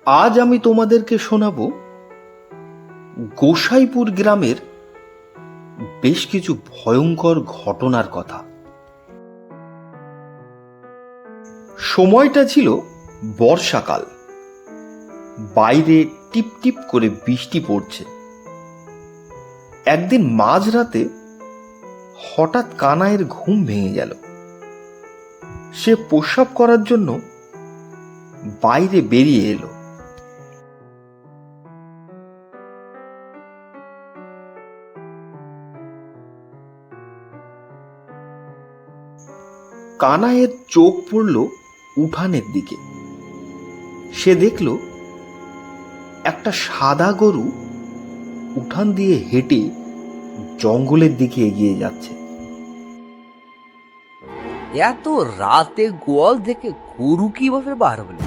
আজ আমি তোমাদেরকে শোনাব গোসাইপুর গ্রামের বেশ কিছু ভয়ঙ্কর ঘটনার কথা। সময়টা ছিল বর্ষাকাল। বাইরে টিপ টিপ করে বৃষ্টি পড়ছে। একদিন মাঝরাতে হঠাৎ কানাইয়ের ঘুম ভেঙে গেল। সে প্রস্রাব করার জন্য বাইরে বেরিয়ে এলো। কানাইয়ের চোখ পড়ল উঠানের দিকে। সে দেখল একটা সাদা গরু উঠান দিয়ে হেঁটে জঙ্গলের দিকে এগিয়ে যাচ্ছে। এত রাতে গোয়াল থেকে গরু কিভাবে বার হলো?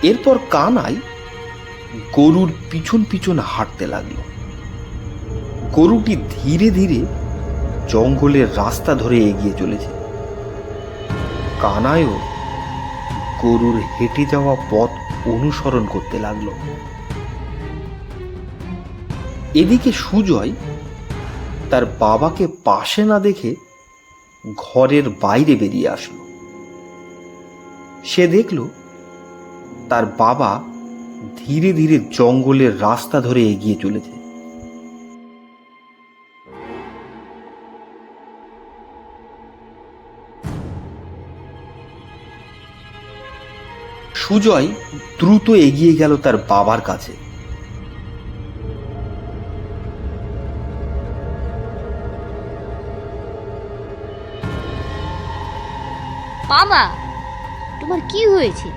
এরপর কানাই গরুর পিছন পিছন হাঁটতে লাগলো। গরুটি ধীরে ধীরে জঙ্গলের রাস্তা ধরে এগিয়ে চলেছে। কানাইও গরুর হেঁটে যাওয়া পথ অনুসরণ করতে লাগলো। এদিকে সুজয় তার বাবাকে পাশে না দেখে ঘরের বাইরে বেরিয়ে আসলো। সে দেখল তার বাবা ধীরে ধীরে জঙ্গলের রাস্তা ধরে এগিয়ে চলেছে। সুজয় দ্রুত এগিয়ে গেল তার বাবার কাছে। বাবা, তোমার কি হয়েছে?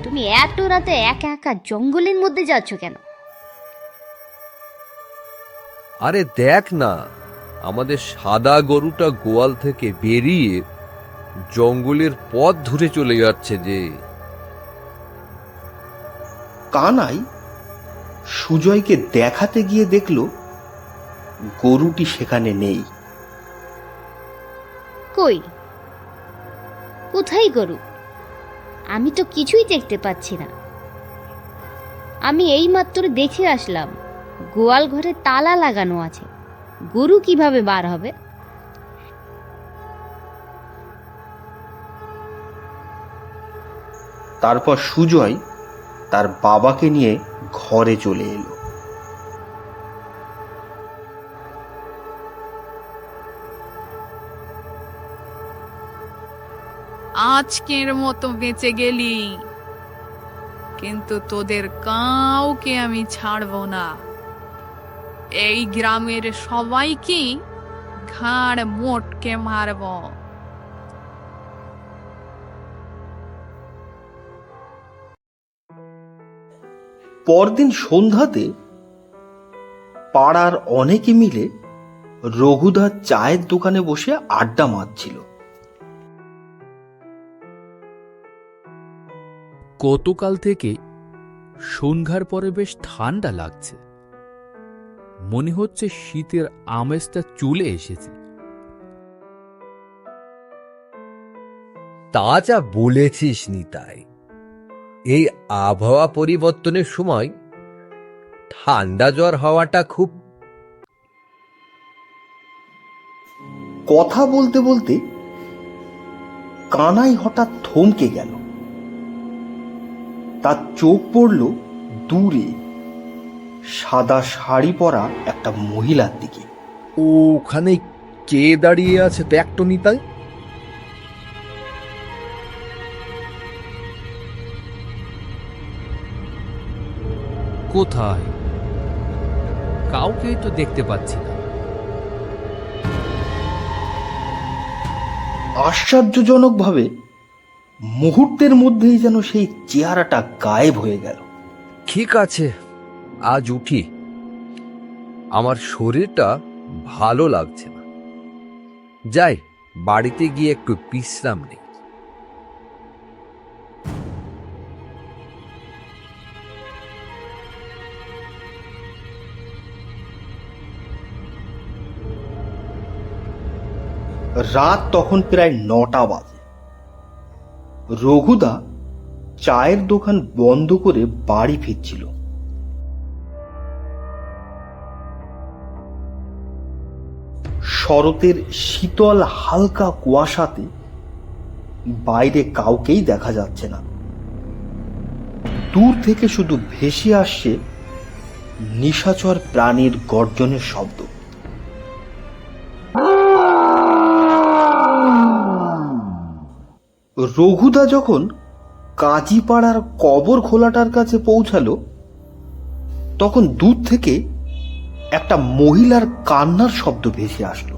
তুমি এত রাতে একা একা জঙ্গলের মধ্যে যাচ্ছ কেন? আরে দেখ না, আমাদের সাদা গরুটা গোয়াল থেকে বেরিয়ে জঙ্গলের পথ ধরে চলে যাচ্ছে যে। কানাই সুজয়কে দেখাতে গিয়ে দেখল গরুটি সেখানে নেই। কই, কোথায় গরু? আমি তো কিছুই দেখতে পাচ্ছি না। আমি এইমাত্র দেখে আসলাম গোয়াল ঘরে তালা লাগানো আছে। গরু কিভাবে বার হবে? তারপর সুজয় তার বাবাকে নিয়ে ঘরে চলে এলো। আজকের মতো বেঁচে গেলি, কিন্তু তোদের কাউকে আমি ছাড়বো না। এই গ্রামের সবাইকে ঘাড় মোটকে মারব। পরদিন সন্ধ্যাতে পাড়ার অনেকে মিলে রঘুদার চায়ের দোকানে বসে আড্ডা মারছিল। গতকাল থেকে সন্ধ্যার পরে বেশ ঠান্ডা লাগছে। মনে হচ্ছে শীতের আমেজটা চলে এসেছে। তা যা বলেছিস নিতাই, এই আবহাওয়া পরিবর্তনের সময় ঠান্ডা জ্বর হওয়াটা খুব। কথা বলতে বলতে কানাই হঠাৎ থমকে গেল। তার চোখ পড়ল দূরে সাদা শাড়ি পরা একটা মহিলার দিকে। ওখানে কে দাঁড়িয়ে আছে দেখ তো নিতাই। কোথায়? কাউকেই তো দেখতে পাচ্ছি না। আশ্চর্যজনকভাবে মুহূর্তের মধ্যেই যেন সেই চেহারাটা গায়েব হয়ে গেল। ঠিক আছে, আজ উঠি। আমার শরীরটা ভালো লাগছে না। যাই, বাড়িতে গিয়ে একটু বিশ্রাম নেই। রাত তখন প্রায় 9টা বাজে। রঘুদা চায়ের দোকান বন্ধ করে বাড়ি ফিরছিল। শরতের শীতল হালকা কুয়াশাতে বাইরে কাউকেই দেখা যাচ্ছে না। দূর থেকে শুধু ভেসে আসছে নিশাচর প্রাণীর গর্জনের শব্দ। রঘুদা যখন কাজীপাড়ার কবর খোলাটার কাছে পৌঁছালো, তখন দূর থেকে একটা মহিলার কান্নার শব্দ ভেসে আসলো।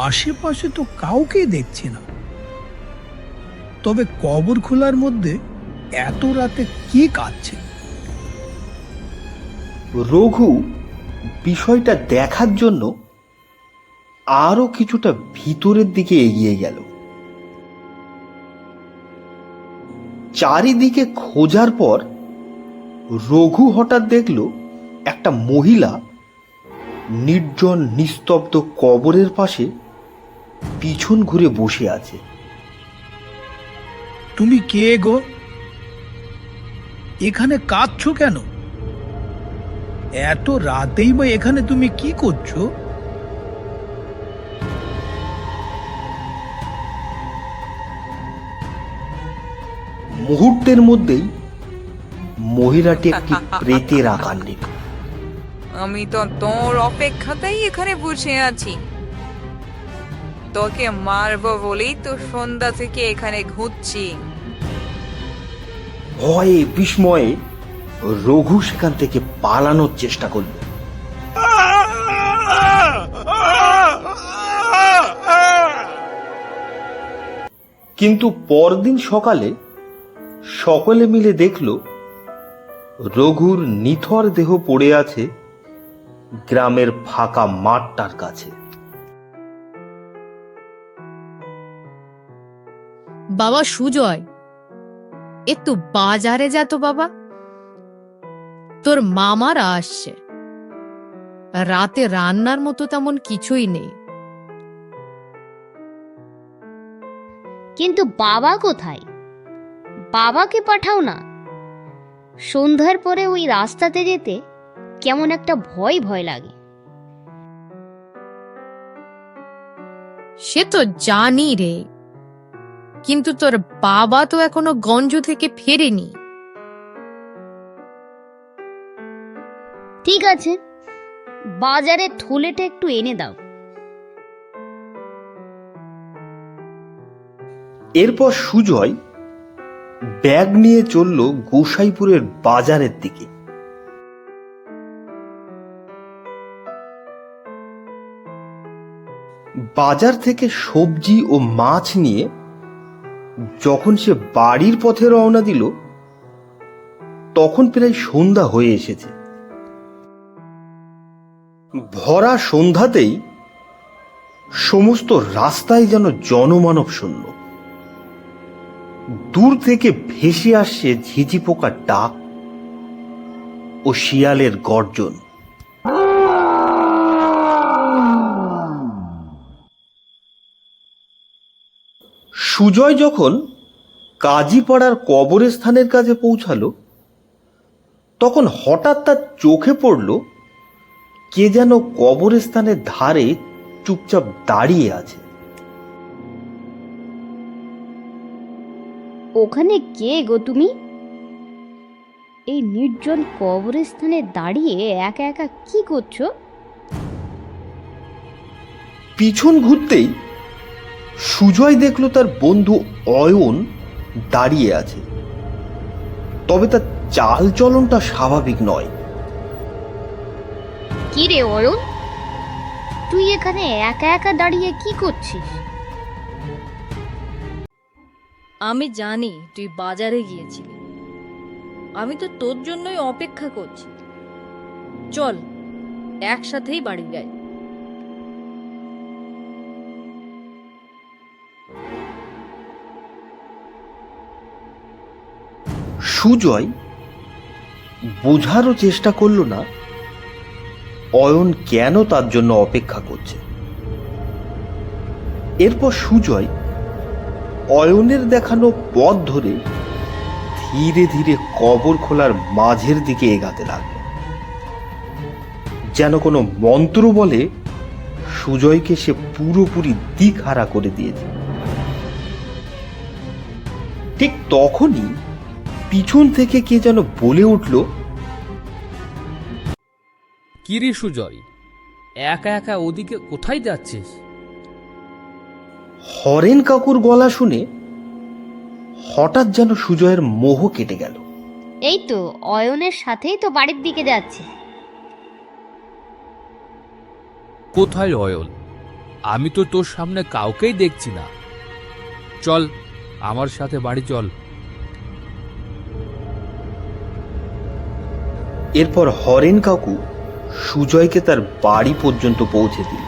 আশেপাশে তো কাউকেই দেখছি না, তবে কবর খোলার মধ্যে এত রাতে কি কাঁদছে? রঘু বিষয়টা দেখার জন্য আরো কিছুটা ভিতরের দিকে এগিয়ে গেল। চারিদিকে খোঁজার পর রঘু হঠাৎ দেখল একটা মহিলা নির্জন নিস্তব্ধ কবরের পাশে পিছন ঘুরে বসে আছে। তুমি কে গো? এখানে কাঁদছো কেন? এত রাতেই বা এখানে তুমি কি করছো? মুহূর্তের মধ্যেই মহিলাটি একটি প্রেতের আকার নিল। আমি তো তোর অপেক্ষাতেই এখানে বসে আছি। তোকে মারবো বলেই তো সন্ধ্যা থেকে এখানে ঘুরছি। ভয়ে বিস্ময়ে রঘু সেখান থেকে পালানোর চেষ্টা করল। কিন্তু পরদিন সকালে সকলে মিলে দেখল রঘুর নিথর দেহ পড়ে আছে গ্রামের ফাঁকা মাঠটার কাছে। বাবা সুজয়, একটু বাজারে যা তো বাবা, তোর মামারা আসছে। রাতে রান্নার মতো তেমন কিছুই নেই। কিন্তু বাবা কোথায়? বাবাকে পাঠাও না। সন্ধ্যার পরে ওই রাস্তাতে যেতে কেমন একটা ভয় ভয় লাগে। সে তো জানি রে, কিন্তু তোর বাবা তো এখনো গঞ্জ থেকে ফেরেনি। ঠিক আছে, বাজারে থলেটা একটু এনে দাও। এরপর সুজয় ব্যাগ নিয়ে চলল গোসাইপুরের বাজারের দিকে। বাজার থেকে সবজি ও মাছ নিয়ে যখন সে বাড়ির পথে রওনা দিল, তখন প্রায় সন্ধ্যা হয়ে এসেছে। ভরা সন্ধ্যাতেই সমস্ত রাস্তায় যেন জনমানব শূন্য। দূর থেকে ভেসে আসছে ঝিঝি পোকার ডাক ও শিয়ালের গর্জন। সুজয় যখন কাজীপাড়ার কবরস্থানের কাছে পৌঁছালো, তখন হঠাৎ তার চোখে পড়ল কে যেন কবরস্থানের ধারে চুপচাপ দাঁড়িয়ে আছে। ওখানে কে গো তুমি? এই নির্জন কবরস্থানে দাঁড়িয়ে একা একা কি করছো? পিছন ঘুরতেই সুজয় দেখল তার বন্ধু অয়ন দাঁড়িয়ে আছে, তবে তার চাল চলনটা স্বাভাবিক নয়। কি রে অয়ন, তুই এখানে একা একা দাঁড়িয়ে কি করছিস? আমি জানি তুই বাজারে গিয়েছিলি। আমি তো তোর জন্যই অপেক্ষা করছি। চল একসাথেই বাড়ি যাই। সুজয় বোঝারও চেষ্টা করল না অয়ন কেন তার জন্য অপেক্ষা করছে। এরপর সুজয় অয়নের দেখানো পথ ধরে ধীরে ধীরে কবর খোলার মাঝের দিকে এগাতে লাগল, যেন কোনো মন্ত্র বলে সুজয়কে সে পুরোপুরি দিকহারা করে দিয়েছে। ঠিক তখনই পিছন থেকে কে যেন বলে উঠল, কিরে সুজয়, একা একা ওদিকে কোথায় যাচ্ছিস? হরেন কাকুর গলা শুনে হঠাৎ যেন সুজয়ের মোহ কেটে গেল। এই তো অয়নের সাথেই তো বাড়ির দিকে যাচ্ছে। কোথায় অয়ন? আমি তো তোর সামনে কাউকেই দেখছি না। চল আমার সাথে বাড়ি চল। এরপর হরেন কাকু সুজয়কে তার বাড়ি পর্যন্ত পৌঁছে দিল।